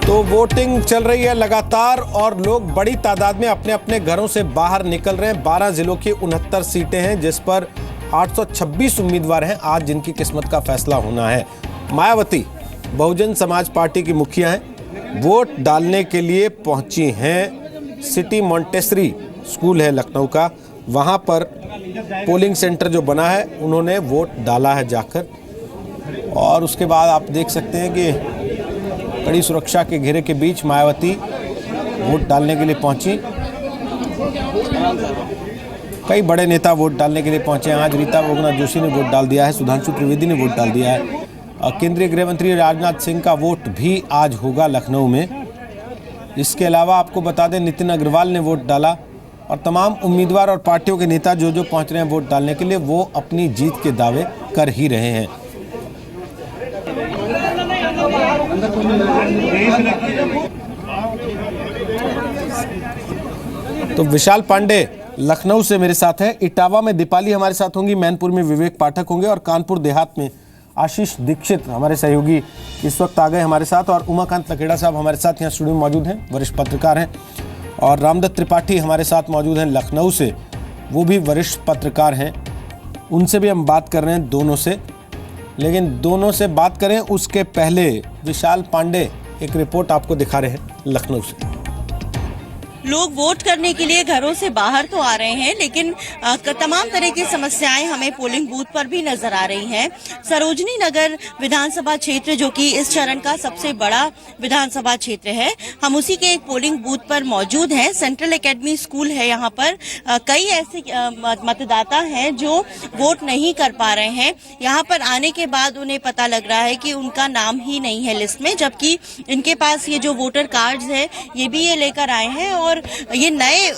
तो वोटिंग चल रही है लगातार और लोग बड़ी तादाद में अपने अपने घरों से बाहर निकल रहे हैं। 12 जिलों की 69 सीटें हैं जिस पर 826 उम्मीदवार हैं आज जिनकी किस्मत का फैसला होना है। मायावती बहुजन समाज पार्टी की मुखिया हैं, वोट डालने के लिए पहुंची हैं। सिटी मॉन्टेसरी स्कूल है लखनऊ का, वहां पर पोलिंग सेंटर जो बना है उन्होंने वोट डाला है जाकर। और उसके बाद आप देख सकते हैं कि कड़ी सुरक्षा के घेरे के बीच मायावती वोट डालने के लिए पहुंची। कई बड़े नेता वोट डालने के लिए पहुंचे हैं। आज रीता बहुगुणा जोशी ने वोट डाल दिया है, सुधांशु त्रिवेदी ने वोट डाल दिया है और केंद्रीय गृह मंत्री राजनाथ सिंह का वोट भी आज होगा लखनऊ में। इसके अलावा आपको बता दें नितिन अग्रवाल ने वोट डाला और तमाम उम्मीदवार और पार्टियों के नेता जो पहुंच रहे हैं वोट डालने के लिए वो अपनी जीत के दावे कर ही रहे हैं। तो विशाल पांडे लखनऊ से मेरे साथ हैं, इटावा में दीपाली हमारे साथ होंगी, मैनपुर में विवेक पाठक होंगे और कानपुर देहात में आशीष दीक्षित हमारे सहयोगी इस वक्त आ गए हमारे साथ। और उमाकांत लखेड़ा साहब हमारे साथ यहाँ स्टूडियो में मौजूद हैं, वरिष्ठ पत्रकार हैं। और रामदत्त त्रिपाठी हमारे साथ मौजूद हैं लखनऊ से, वो भी वरिष्ठ पत्रकार हैं। उनसे भी हम बात कर रहे हैं दोनों से, लेकिन दोनों से बात करें उसके पहले विशाल पांडे एक रिपोर्ट आपको दिखा रहे हैं लखनऊ से। लोग वोट करने के लिए घरों से बाहर तो आ रहे हैं, लेकिन तमाम तरह की समस्याएं हमें पोलिंग बूथ पर भी नजर आ रही हैं। सरोजनी नगर विधानसभा क्षेत्र जो कि इस चरण का सबसे बड़ा विधानसभा क्षेत्र है, हम उसी के एक पोलिंग बूथ पर मौजूद हैं। सेंट्रल एकेडमी स्कूल है यहाँ पर। कई ऐसे मतदाता हैं जो वोट नहीं कर पा रहे हैं। यहाँ पर आने के बाद उन्हें पता लग रहा है कि उनका नाम ही नहीं है लिस्ट में, जबकि इनके पास ये जो वोटर कार्ड्स है ये भी ये लेकर आए हैं और ये नए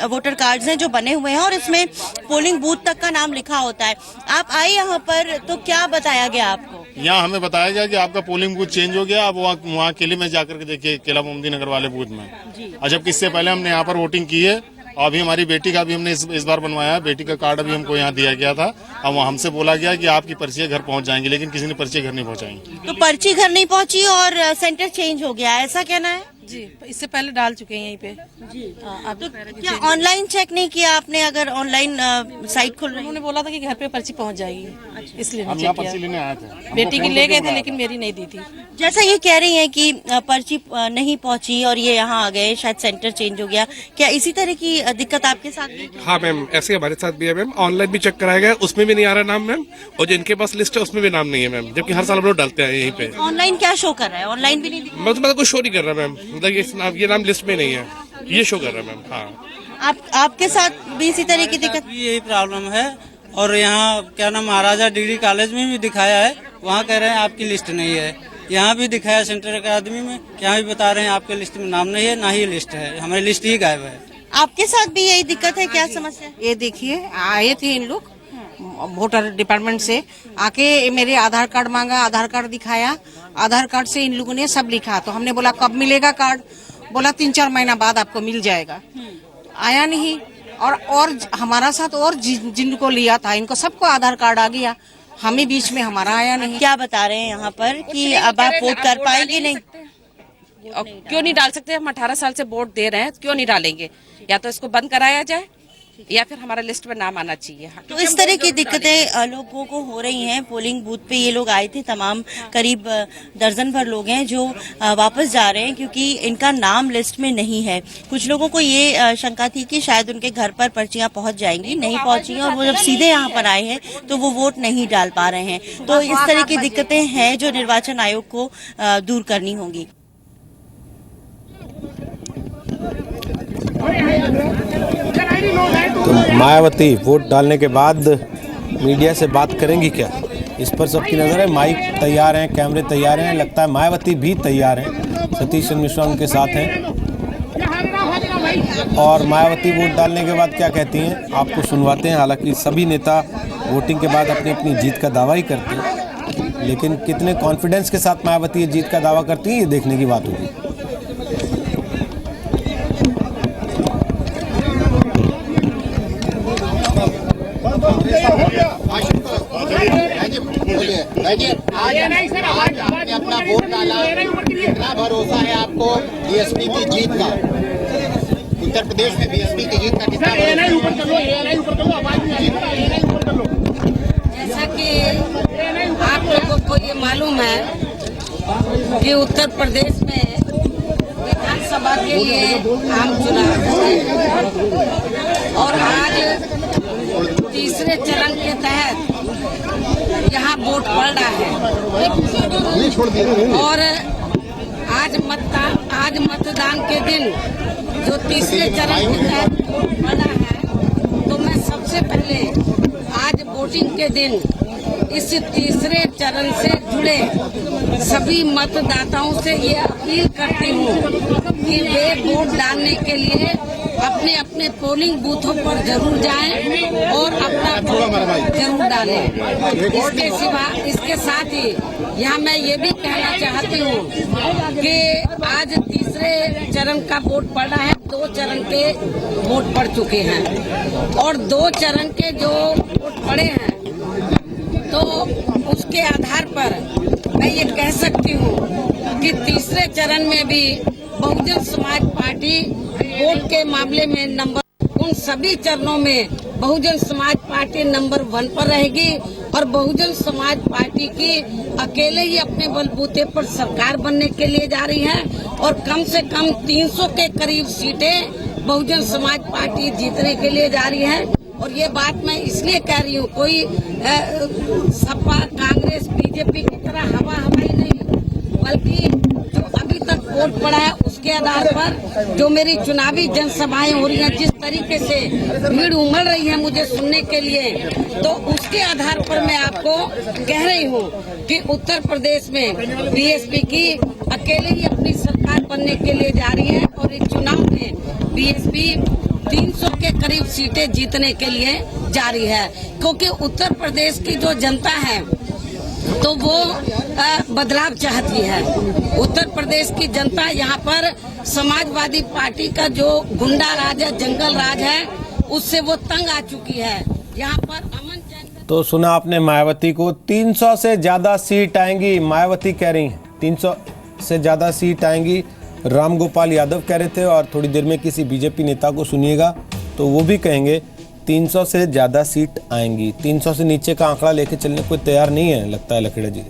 वोटर कार्ड्स हैं जो बने हुए हैं और इसमें पोलिंग बूथ तक का नाम लिखा होता है। आप आए यहाँ पर तो क्या बताया गया आपको? यहाँ हमें बताया गया कि आपका पोलिंग बूथ चेंज हो गया, आप वहाँ किले में जाकर के देखिए, किला मोमदी नगर वाले बूथ में। और जबकि इससे पहले हमने यहाँ पर वोटिंग की है और अभी हमारी बेटी का भी हमने इस बार बनवाया है। बेटी का कार्ड अभी हमको यहाँ दिया गया था। अब हमसे बोला गया कि आपकी पर्ची घर पहुँच जाएंगी, लेकिन किसी ने पर्ची घर नहीं पहुँचाई। तो पर्ची घर नहीं पहुँची और सेंटर चेंज हो गया, ऐसा कहना है? जी, इससे पहले डाल चुके हैं यहीं पे जी। अब तो क्या ऑनलाइन चेक नहीं किया आपने? अगर ऑनलाइन साइट खोल रही, उन्होंने बोला था कि घर पे पर्ची पहुंच जाएगी, इसलिए हम यहाँ पर्ची लेने आए थे। बेटी की ले गए थे लेकिन मेरी नहीं दी थी। जैसा ये कह रही हैं कि पर्ची नहीं पहुंची और ये यहाँ आ गए, शायद सेंटर चेंज हो गया, क्या इसी तरह की दिक्कत आपके साथ भी? हाँ मैम, ऐसे हमारे साथ भी है मैम। ऑनलाइन भी चेक कराया गया, उसमें भी नहीं आ रहा नाम मैम, और जिनके पास लिस्ट है उसमें भी नाम नहीं है मैम, जबकि हर साल हम लोग डालते हैं यहीं पे। ऑनलाइन क्या शो कर रहा है? ऑनलाइन भी नहीं मतलब कुछ शो नहीं कर रहा मैम, मतलब ये नाम लिस्ट में नहीं है, ये शो कर रहा है मैम। हाँ, आपके साथ भी इसी तरह की दिक्कत? यही प्रॉब्लम है। और यहाँ क्या नाम महाराजा डिग्री कॉलेज में भी दिखाया है, वहाँ कह रहे हैं आपकी लिस्ट नहीं है। यहाँ भी दिखाया सेंट्रल अकादमी में, यहाँ भी बता रहे हैं आपके लिस्ट में नाम नहीं है, ना ही लिस्ट है, हमारी लिस्ट ही गायब है। आपके साथ भी यही दिक्कत है? क्या समस्या? ये देखिए, आए थे इन लोग वोटर डिपार्टमेंट से, आके मेरे आधार कार्ड मांगा, आधार कार्ड दिखाया, आधार कार्ड से इन लोगों ने सब लिखा। तो हमने बोला कब मिलेगा कार्ड? बोला 3-4 महीना बाद आपको मिल जाएगा। आया नहीं। और हमारा साथ और जिनको लिया था इनको सबको आधार कार्ड आ गया, हमें बीच में हमारा आया नहीं। क्या बता रहे हैं यहाँ पर कि अब आप वोट कर पाएंगे? नहीं, क्यों नहीं डाल सकते? हम 18 साल से वोट दे रहे हैं, क्यों नहीं डालेंगे? या तो इसको बंद कराया जाए या फिर हमारा लिस्ट में नाम आना चाहिए। तो इस तरह की दिक्कतें लोगों को हो रही हैं। पोलिंग बूथ पे ये लोग आए थे, तमाम करीब दर्जन भर लोग हैं जो वापस जा रहे हैं क्योंकि इनका नाम लिस्ट में नहीं है। कुछ लोगों को ये शंका थी कि शायद उनके घर पर पर्चियां पहुंच जाएंगी, नहीं पहुंची और वो जब सीधे यहाँ पर आए हैं तो वो वोट नहीं डाल पा रहे हैं। तो इस तरह की दिक्कतें हैं जो निर्वाचन आयोग को दूर करनी होंगी। तो मायावती वोट डालने के बाद मीडिया से बात करेंगी क्या, इस पर सबकी नज़र है। माइक तैयार हैं, कैमरे तैयार हैं, लगता है मायावती भी तैयार हैं। सतीश चंद्र मिश्रा उनके साथ हैं और मायावती वोट डालने के बाद क्या कहती हैं आपको सुनवाते हैं। हालांकि सभी नेता वोटिंग के बाद अपनी अपनी जीत का दावा ही करते हैं, लेकिन कितने कॉन्फिडेंस के साथ मायावती ये जीत का दावा करती हैं ये देखने की बात होगी। आज आपने अपना वोट डाला, कितना भरोसा है आपको बीएसपी की जीत का? उत्तर प्रदेश में बीएसपी की जीत का कितना जैसा कि आप लोगों को ये मालूम है कि उत्तर प्रदेश में विधानसभा के लिए आम चुनाव है और आज तीसरे चरण के तहत यहाँ वोट पड़ रहा है और आज मतदान के दिन जो तीसरे चरण के तहत वोट पड़ा है, तो मैं सबसे पहले आज वोटिंग के दिन इस तीसरे चरण से जुड़े सभी मतदाताओं से ये अपील करती हूँ कि वे वोट डालने के लिए अपने अपने पोलिंग बूथों पर जरूर जाएं और अपना वोट जरूर डालें। इसके साथ ही यहाँ मैं ये भी कहना चाहती हूँ कि आज तीसरे चरण का वोट पड़ा है, 2 चरण के वोट पड़ चुके हैं और 2 चरण के जो वोट पड़े हैं तो उसके आधार पर मैं ये कह सकती हूँ कि तीसरे चरण में भी बहुजन समाज पार्टी वोट के मामले में उन सभी चरणों में बहुजन समाज पार्टी नंबर 1 पर रहेगी और बहुजन समाज पार्टी की अकेले ही अपने बलबूते पर सरकार बनने के लिए जा रही है और कम से कम 300 के करीब सीटें बहुजन समाज पार्टी जीतने के लिए जा रही है। और ये बात मैं इसलिए कह रही हूँ, कोई सपा कांग्रेस बीजेपी की तरह हवाई नहीं, बल्कि जो अभी तक वोट पड़ा है उसके आधार पर जो मेरी चुनावी जनसभाएं हो रही हैं, जिस तरीके से भीड़ उमड़ रही है मुझे सुनने के लिए, तो उसके आधार पर मैं आपको कह रही हूँ कि उत्तर प्रदेश में बीएसपी की अकेले ही अपनी सरकार बनने के लिए जा रही है और इस चुनाव में बीएसपी 300 के करीब सीटें जीतने के लिए जा रही है, क्योंकि उत्तर प्रदेश की जो जनता है तो वो बदलाव चाहती है। उत्तर प्रदेश की जनता यहाँ पर समाजवादी पार्टी का जो गुंडा राज है, जंगल राज है, उससे वो तंग आ चुकी है। यहाँ पर अमन चैन तो सुना आपने मायावती को, 300 से ज्यादा सीट आएंगी, मायावती कह रही 300 से ज्यादा सीट आएंगी, राम गोपाल यादव कह रहे थे। और थोड़ी देर में किसी बीजेपी नेता को सुनिएगा तो वो भी कहेंगे 300 से ज़्यादा सीट आएंगी। 300 से नीचे का आंकड़ा लेके चलने को तैयार नहीं है, लगता है लखेड़ा जी।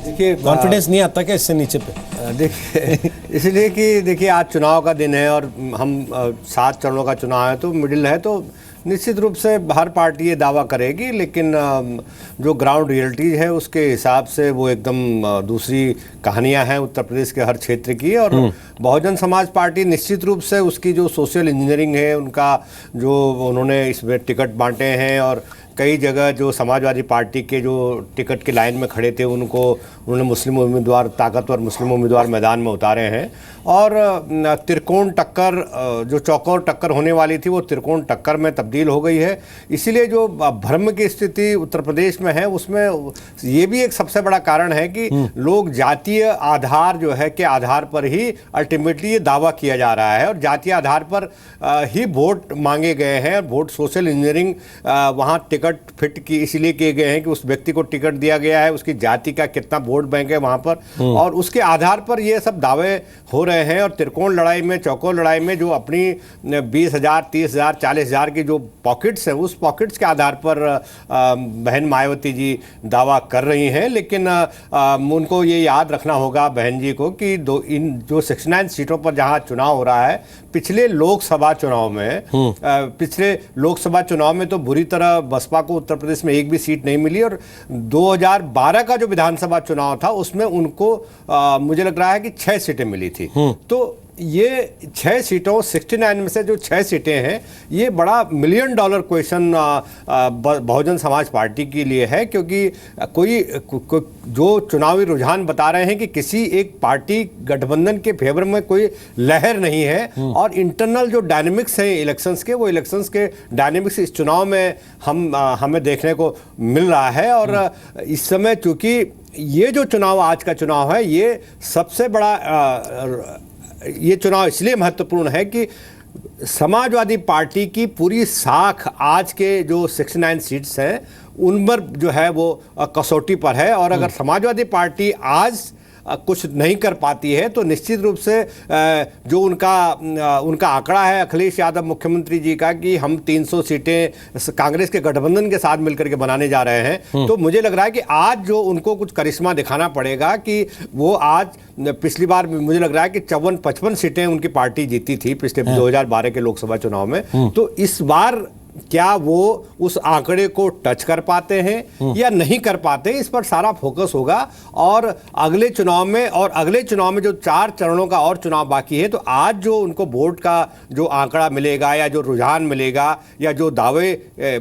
देखिए कॉन्फिडेंस नहीं आता क्या इससे नीचे पे? देखिए इसलिए कि देखिए आज चुनाव का दिन है और हम 7 चरणों का चुनाव है तो मिडिल है, तो निश्चित रूप से हर पार्टी ये दावा करेगी, लेकिन जो ग्राउंड रियलिटीज़ है उसके हिसाब से वो एकदम दूसरी कहानियां हैं उत्तर प्रदेश के हर क्षेत्र की। और बहुजन समाज पार्टी निश्चित रूप से उसकी जो सोशल इंजीनियरिंग है, उनका जो उन्होंने इसमें टिकट बांटे हैं और कई जगह जो समाजवादी पार्टी के जो टिकट की लाइन में खड़े थे उन्होंने मुस्लिम उम्मीदवार, ताकतवर मुस्लिम उम्मीदवार मैदान में उतारे हैं और त्रिकोण टक्कर, जो चौकोर टक्कर होने वाली थी वो त्रिकोण टक्कर में तब्दील हो गई है। इसीलिए जो भ्रम की स्थिति उत्तर प्रदेश में है उसमें ये भी एक सबसे बड़ा कारण है कि लोग जातीय आधार जो है के आधार पर ही अल्टीमेटली ये दावा किया जा रहा है और जातीय आधार पर ही वोट मांगे गए हैं। वोट सोशल इंजीनियरिंग वहाँ टिकट फिट की इसलिए किए गए हैं कि उस व्यक्ति को टिकट दिया गया है, उसकी जाति का कितना वोट बैंक है वहाँ पर, और उसके आधार पर ये सब दावे हो रहे हैं। और त्रिकोण लड़ाई में, चौकोर लड़ाई में जो अपनी 20,000, 30,000, 40,000 की जो पॉकेट्स हैं, उस पॉकेट्स के आधार पर बहन मायावती जी दावा कर रही हैं। लेकिन उनको ये याद रखना होगा बहन जी को कि इन जो 69 सीटों पर जहाँ चुनाव हो रहा है, पिछले लोकसभा चुनाव में तो बुरी तरह बसपा को उत्तर प्रदेश में एक भी सीट नहीं मिली और 2012 का जो विधानसभा चुनाव था उसमें उनको मुझे लग रहा है कि 6 सीटें मिली थी। तो ये 6 सीटों 69 में से जो 6 सीटें हैं, ये बड़ा $1 million question Bahujan Samaj party के लिए है, क्योंकि कोई जो चुनावी रुझान बता रहे हैं कि किसी एक पार्टी गठबंधन के फेवर में कोई लहर नहीं है और इंटरनल जो डायनेमिक्स हैं इलेक्शंस के, वो इलेक्शंस के डायनेमिक्स इस चुनाव में हमें देखने को मिल रहा है। और इस समय चूंकि ये जो चुनाव आज का चुनाव है, ये सबसे बड़ा ये चुनाव इसलिए महत्वपूर्ण है कि समाजवादी पार्टी की पूरी साख आज के जो 69 सीट्स हैं उन पर जो है वो कसौटी पर है। और अगर समाजवादी पार्टी आज कुछ नहीं कर पाती है तो निश्चित रूप से जो उनका आंकड़ा है अखिलेश यादव मुख्यमंत्री जी का कि हम 300 सीटें कांग्रेस के गठबंधन के साथ मिलकर के बनाने जा रहे हैं, तो मुझे लग रहा है कि आज जो उनको कुछ करिश्मा दिखाना पड़ेगा कि वो आज, पिछली बार मुझे लग रहा है कि 54-55 सीटें उनकी पार्टी जीती थी पिछले 2012 के लोकसभा चुनाव में, तो इस बार क्या वो उस आंकड़े को टच कर पाते हैं या नहीं कर पाते, इस पर सारा फोकस होगा। और अगले चुनाव में जो 4 चरणों का और चुनाव बाकी है, तो आज जो उनको वोट का जो आंकड़ा मिलेगा या जो रुझान मिलेगा या जो दावे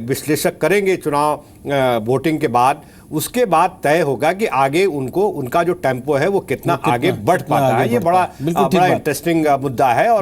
विश्लेषक करेंगे चुनाव वोटिंग के बाद, उसके बाद तय होगा कि आगे उनका जो टेम्पो है वो कितना आगे बढ़ पाता है। ये बड़ा इंटरेस्टिंग मुद्दा है। और